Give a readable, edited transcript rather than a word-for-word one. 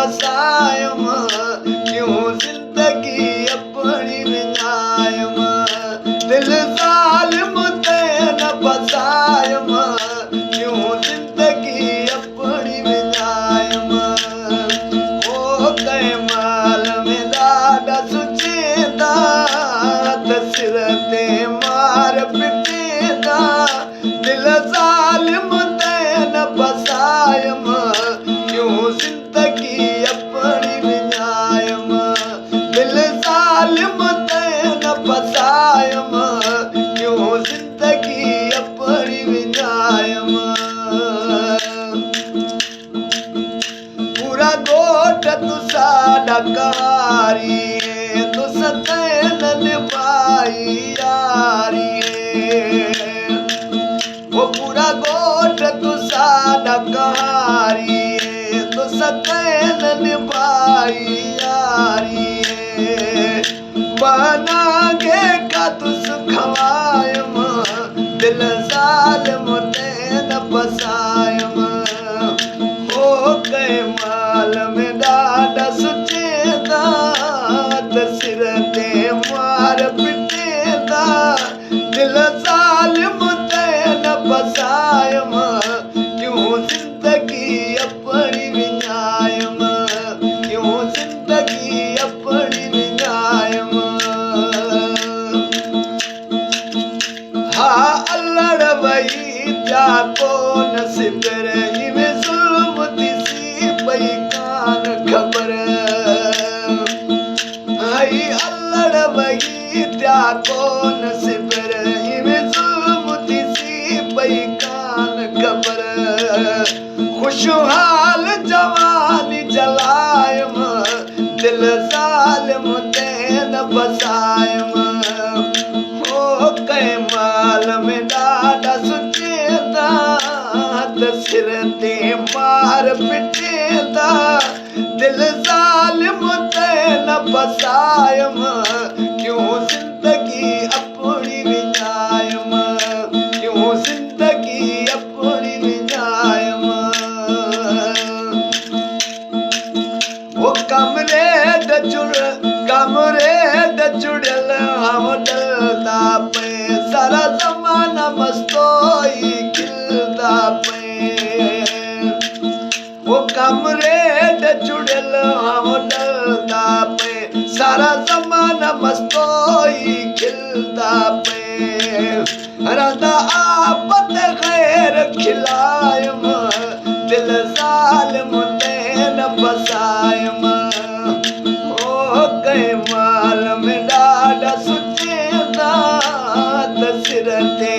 बसायम क्यों जिंदगी अपनी विञायम दिल ज़ालिम ते न बसायम क्यों जिंदगी अपनी विञायम ओ कंहिं माल में ॾाढा सुचेंदा त सिर ते मार पिटेंदा दिल ज़ालिम ते न बसायम क्यों जिंदगी अपनी विञायम दिल ज़ालिम ते न बसायम क्यों जिंदगी अपनी विञायम पूरा गोठ तुसा ॾकारी तुस ते न निभाई यारी वो पूरा गोठ तुसा ॾकारी तुस ते न निभाई यारी बनागे का तुस खवायम दिल ज़ालिम ते न बसायम ओ कंहिं माल में ॾाढा सुचेंदा त सिर ते मार पिटेंदा दिल ज़ालिम ते न बसायम क्यों जिंदगी अपनी विञायम क्यों जिंदगी अपनी विञायम हा अल्लड़ वही जा कोन सिबर में ज़ुल्म दिसी पई कान ख़बर हाय अल्लड़ वही जा कोन सिबर में ज़ुल्म दिसी पई कान ख़बर खुशहाल जवानी जलायम दिल ज़ालिम ते न बसायम ओ कंहिं माल में ॾाढा सुचेंदा त सिर ते मार पिटेंदा दिल ज़ालिम ते न बसायम क्यों जिंदगी अपनी विञायम क्यों जिंदगी अपनी विञायम वो कमरे द जुड़ियल हम डलदा पे सारा ज़माना मस्तोई खिलदा पे वो कमरे द जुड़ियल हम डलदा पे सारा ज़माना मस्तोई खिलदा पे रंदा आपत ख़ैर खिलायम दिल ज़ालिम ते न बसायम ओ कंहिं माल में ॾाढा सुचेंदा त सिर ते